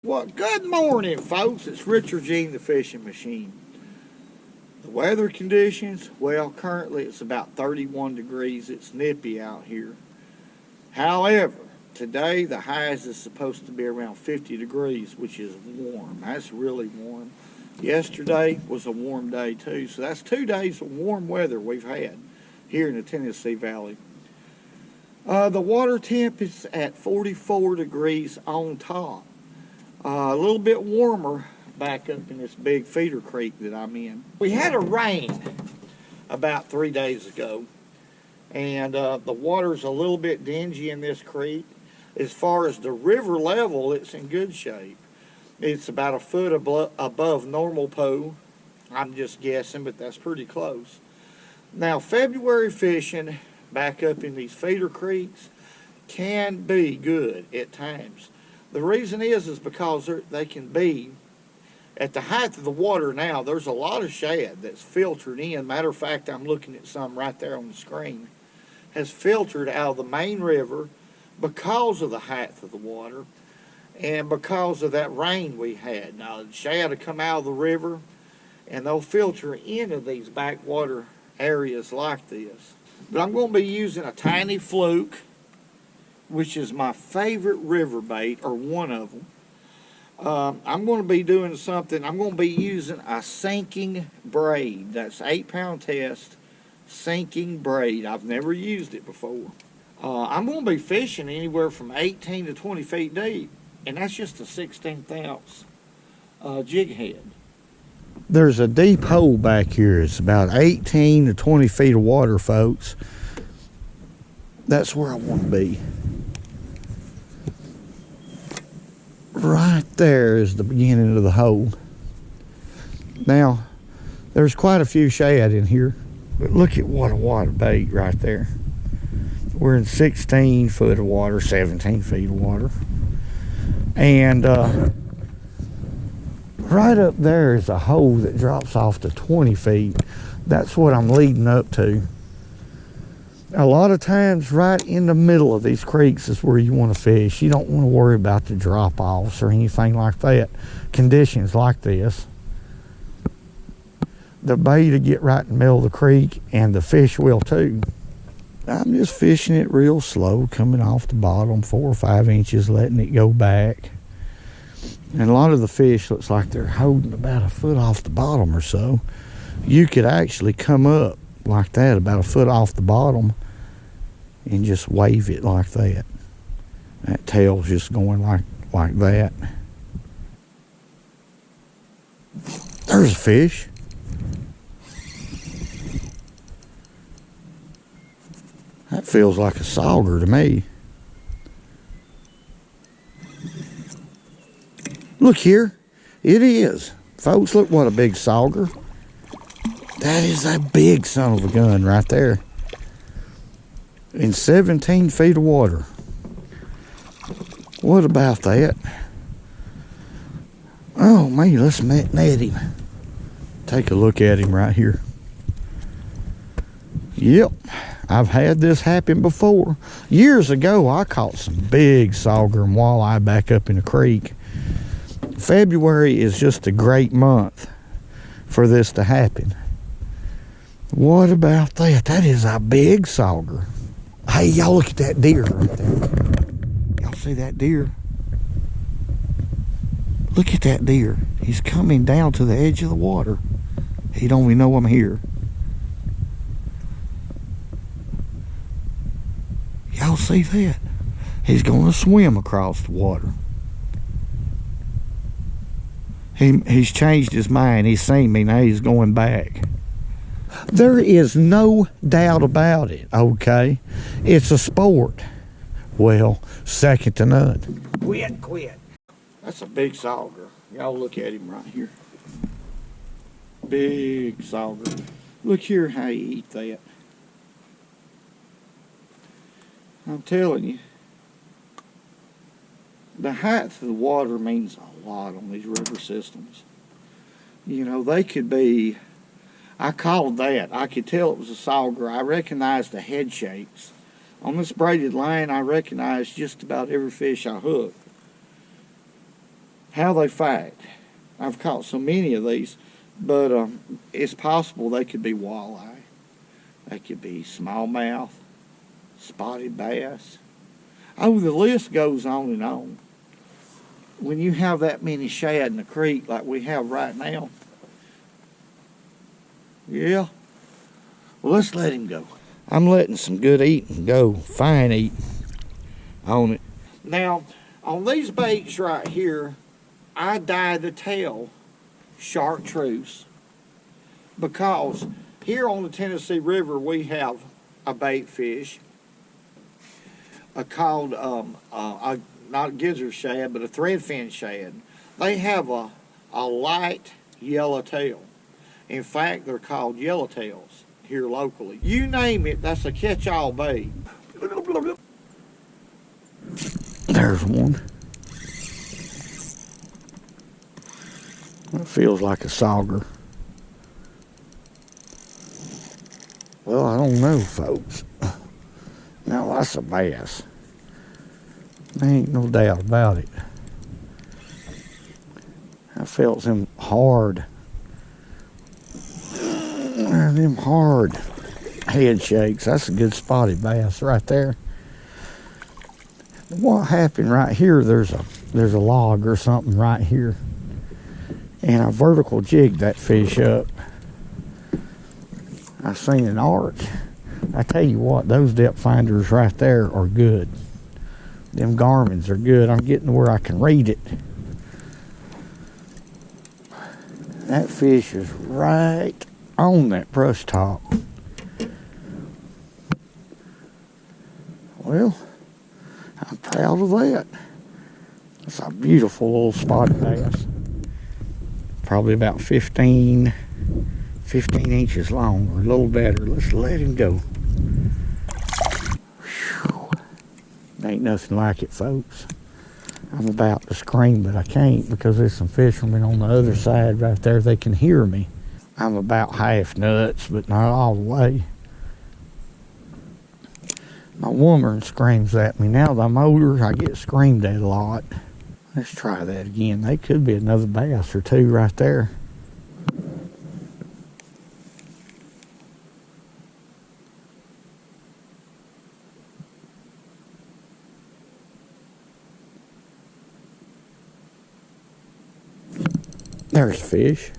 Well, good morning, folks. It's Richard the Fishing Machine. The weather conditions, well, currently it's about 31 degrees. It's nippy out here. However, today the highs is supposed to be around 50 degrees, which is warm. That's really warm. Yesterday was a warm day, too. So that's 2 days of warm weather we've had here in the Tennessee Valley. The water temp is at 44 degrees on top. A little bit warmer back up in this big feeder creek that I'm in. We had a rain about 3 days ago, and the water's a little bit dingy in this creek. As far as the river level, it's in good shape. It's about a foot above normal pool. I'm just guessing, but that's pretty close. Now, February fishing back up in these feeder creeks can be good at times. The reason is because they can be, at the height of the water now, there's a lot of shad that's filtered in. Matter of fact, I'm looking at some right there on the screen. Has filtered out of the main river because of the height of the water and because of that rain we had. Now, the shad will come out of the river and they'll filter into these backwater areas like this. But I'm going to be using a tiny fluke, which is my favorite river bait, or one of them. I'm going to be doing something. I'm going to be using a sinking braid. That's 8-pound test sinking braid. I've never used it before. I'm going to be fishing anywhere from 18 to 20 feet deep, and that's just a 1/16 ounce jig head. There's a deep hole back here. It's about 18 to 20 feet of water, folks. That's where I want to be. Right there is the beginning of the hole. Now, there's quite a few shad in here, but look at what a water bait right there. We're in 16 foot of water, 17 feet of water. And right up there is a hole that drops off to 20 feet. That's what I'm leading up to. A lot of times right in the middle of these creeks is where you want to fish. You don't want to worry about the drop-offs or anything like that. Conditions like this, the bait will get right in the middle of the creek and the fish will too. I'm just fishing it real slow, coming off the bottom 4 or 5 inches, letting it go back. And a lot of the fish looks like they're holding about a foot off the bottom or so. You could actually come up like that, about a foot off the bottom, and just wave it like that. That tail's just going like that. There's a fish. That feels like a sauger to me. Look here. It is. Folks, look what a big sauger. That is a big son of a gun right there. In 17 feet of water. What about that? Oh man, let's net him. Take a look at him right here. Yep, I've had this happen before. Years ago, I caught some big sauger and walleye back up in the creek. February is just a great month for this to happen. What about that? That is a big sauger. Hey, y'all look at that deer right there. Y'all see that deer? Look at that deer. He's coming down to the edge of the water. He don't even know I'm here. Y'all see that? He's going to swim across the water. He's changed his mind. He's seen me. Now he's going back. There is no doubt about it, okay? It's a sport. Well, second to none. Quit. That's a big sauger. Y'all look at him right here. Big sauger. Look here how you eat that. I'm telling you, the height of the water means a lot on these river systems. You know, they could be... I called that. I could tell it was a sauger. I recognized the head shapes. On this braided line, I recognized just about every fish I hooked. how they fight. I've caught so many of these, but it's possible they could be walleye. They could be smallmouth, spotted bass. Oh, the list goes on and on. When you have that many shad in the creek like we have right now, yeah, well, let's let him go. I'm letting some good eating go, fine eating on it. Now, on these baits right here, I dye the tail chartreuse because here on the Tennessee River we have a bait fish called not gizzard shad, but a threadfin shad. They have a light yellow tail. In fact, they're called yellowtails here locally. You name it, that's a catch-all bait. There's one. That feels like a sauger. Well, I don't know, folks. Now, that's a bass. There ain't no doubt about it. I felt them hard. Them hard head shakes. That's a good spotted bass right there. What happened right here, there's a log or something right here. And I vertical jigged that fish up. I seen an arc. I tell you what, those depth finders right there are good. Them Garmin's are good. I'm getting to where I can read it. That fish is right on that brush top. Well, I'm proud of that. It's a beautiful little spotted bass. Probably about 15 inches long or a little better. Let's let him go. Whew. Ain't nothing like it, folks. I'm about to scream, but I can't because there's some fishermen on the other side right there. They can hear me. I'm about half nuts, but not all the way. My woman screams at me. Now that I'm older, I get screamed at a lot. Let's try that again. They could be another bass or two right there. There's fish.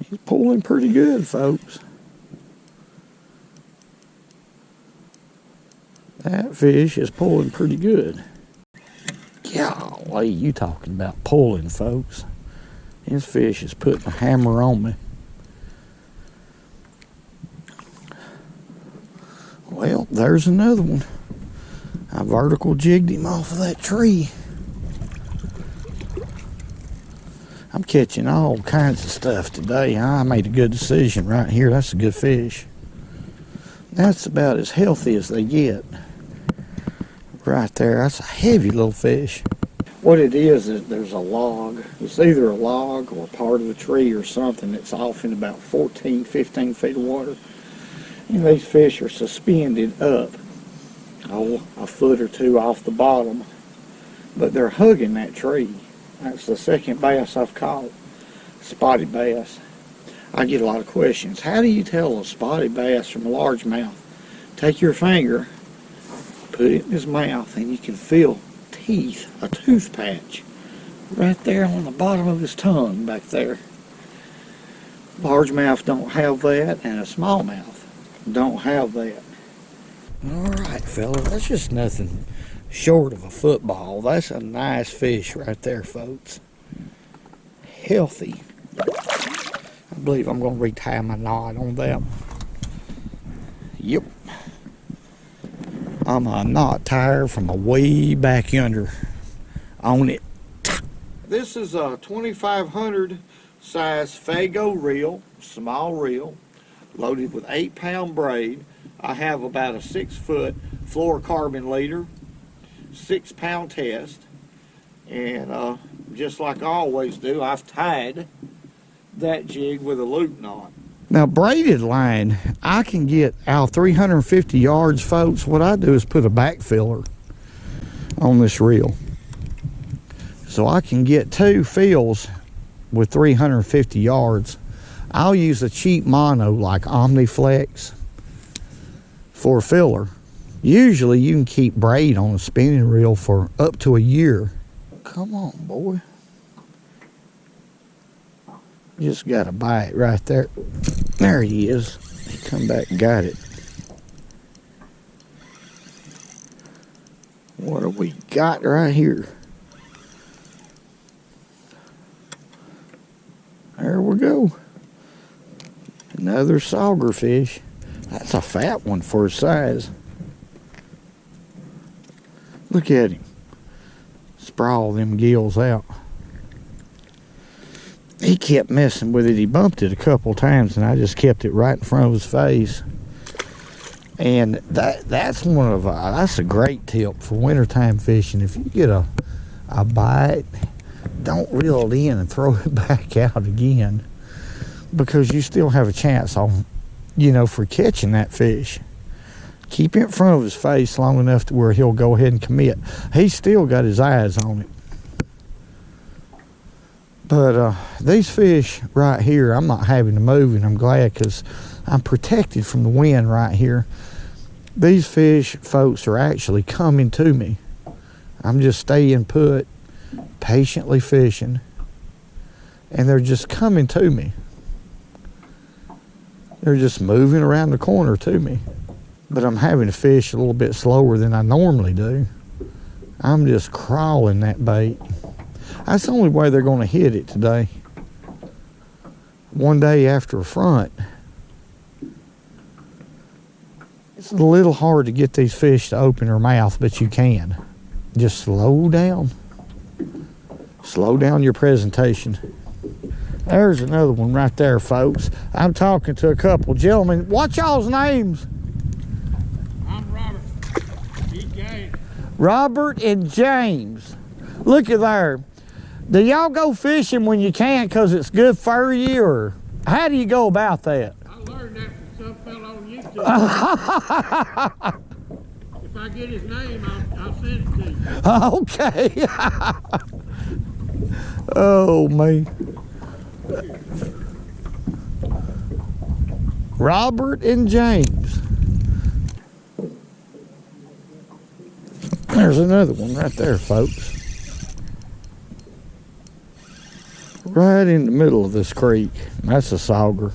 He's pulling pretty good, folks. That fish is pulling pretty good. Golly, you talking about pulling, folks. This fish is putting a hammer on me. Well, there's another one. I vertical jigged him off of that tree. I'm catching all kinds of stuff today. I made a good decision right here. That's a good fish. That's about as healthy as they get. Right there, that's a heavy little fish. What it is there's a log. It's either a log or part of a tree or something that's off in about 14, 15 feet of water. And these fish are suspended up, a foot or two off the bottom. But they're hugging that tree. That's the second bass I've caught, spotted bass. I get a lot of questions. How do you tell a spotted bass from a largemouth? Take your finger, put it in his mouth, and you can feel teeth, a tooth patch, right there on the bottom of his tongue back there. Largemouth don't have that, and a smallmouth don't have that. Alright, fella, that's just nothing short of a football. That's a nice fish right there, folks. Healthy. I believe I'm going to retie my knot on that one. Yep. I'm a knot tire from a way back yonder on it. This is a 2500 size Fago reel, small reel, loaded with 8-pound braid. I have about a 6-foot fluorocarbon leader, 6-pound test, and just like I always do, I've tied that jig with a loop knot. Now, braided line, I can get out 350 yards, folks. What I do is put a back filler on this reel. So I can get 2 fills with 350 yards. I'll use a cheap mono like Omniflex for a filler. Usually you can keep braid on a spinning reel for up to a year. Come on, boy. Just got a bite right there. There he is. He come back and got it. What do we got right here? There we go. Another sauger fish. That's a fat one for his size. Look at him. Sprawl them gills out. He kept messing with it. He bumped it a couple times, and I just kept it right in front of his face. And that's a great tip for wintertime fishing. If you get a bite, don't reel it in and throw it back out again, because you still have a chance on, for catching that fish. Keep it in front of his face long enough to where he'll go ahead and commit. He's still got his eyes on it. But these fish right here, I'm not having to move, and I'm glad, because I'm protected from the wind right here. These fish, folks, are actually coming to me. I'm just staying put, patiently fishing, and they're just coming to me. They're just moving around the corner to me. But I'm having to fish a little bit slower than I normally do. I'm just crawling that bait. That's the only way they're going to hit it today. One day after a front. It's a little hard to get these fish to open their mouth, but you can. Just slow down. Slow down your presentation. There's another one right there, folks. I'm talking to a couple gentlemen. What's y'all's names? I'm Robert. He's James. Robert and James. Look at there. Do y'all go fishing when you can because it's good for you, or how do you go about that? I learned that from some fellow on YouTube. If I get his name, I'll send it to you. Okay. Oh, man. Robert and James. There's another one right there, folks. Right in the middle of this creek. That's a sauger.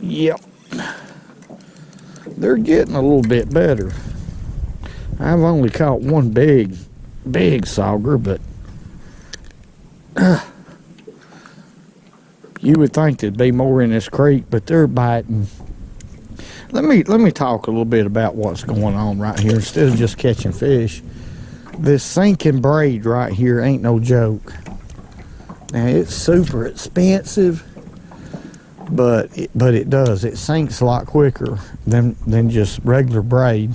Yep. They're getting a little bit better. I've only caught one big sauger, but you would think there'd be more in this creek, but they're biting. Let me talk a little bit about what's going on right here instead of just catching fish. This sinking braid right here ain't no joke. Now, it's super expensive, but it does. It sinks a lot quicker than just regular braid.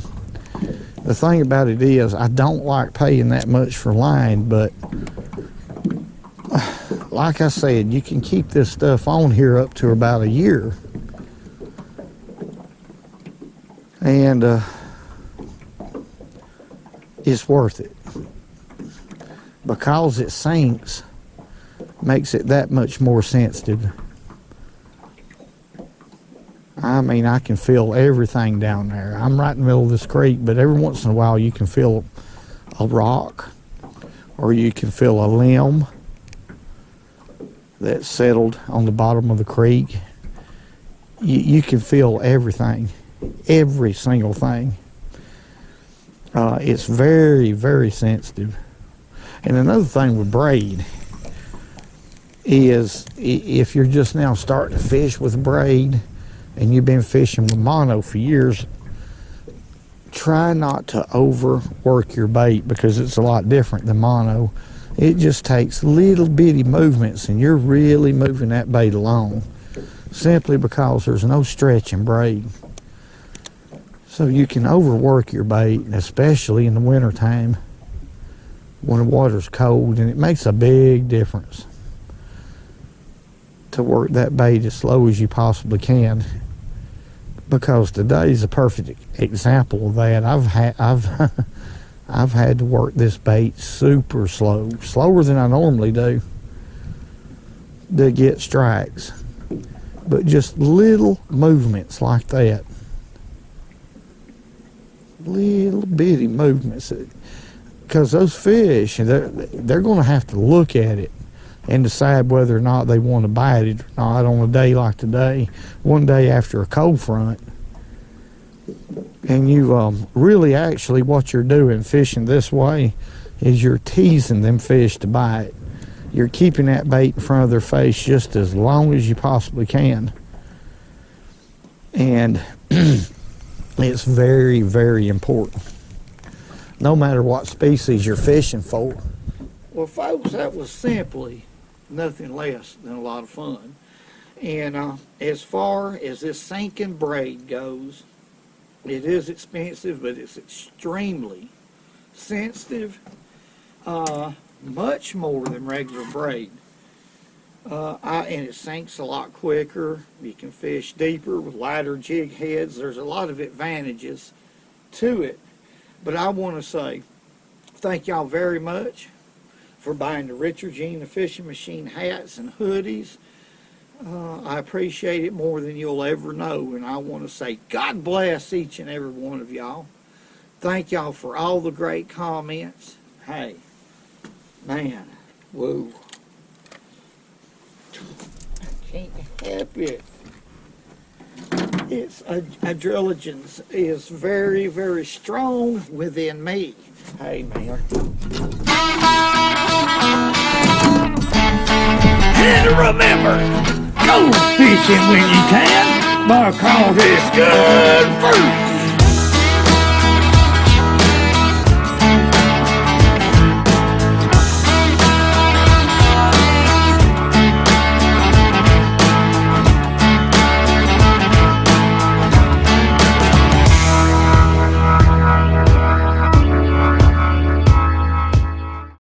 The thing about it is, I don't like paying that much for line, but like I said, you can keep this stuff on here up to about a year. And it's worth it. Because it sinks, makes it that much more sensitive. I mean, I can feel everything down there. I'm right in the middle of this creek, but every once in a while you can feel a rock, or you can feel a limb that's settled on the bottom of the creek. You can feel everything, every single thing. It's very, very sensitive. And another thing with braid is, if you're just now starting to fish with braid and you've been fishing with mono for years, try not to overwork your bait, because it's a lot different than mono. It just takes little bitty movements and you're really moving that bait along, simply because there's no stretch in braid. So you can overwork your bait, especially in the wintertime. when the water's cold, and it makes a big difference to work that bait as slow as you possibly can, because today's a perfect example of that. I've had to work this bait super slow, slower than I normally do, to get strikes. But just little movements like that, little bitty movements, because those fish, they're going to have to look at it and decide whether or not they want to bite it or not on a day like today, one day after a cold front. And you really, actually, what you're doing fishing this way is you're teasing them fish to bite. You're keeping that bait in front of their face just as long as you possibly can. And it's very, very important, no matter what species you're fishing for. Well, folks, that was simply nothing less than a lot of fun. And as far as this sinking braid goes, it is expensive, but it's extremely sensitive, much more than regular braid. And it sinks a lot quicker. You can fish deeper with lighter jig heads. There's a lot of advantages to it. But I want to say thank y'all very much for buying the Richard Gene the Fishing Machine hats and hoodies. I appreciate it more than you'll ever know. And I want to say God bless each and every one of y'all. Thank y'all for all the great comments. Hey, man, whoa. I can't help it. It's adrenaline is very, very strong within me. Hey, man. And remember, go fishing when you can, because it's good food.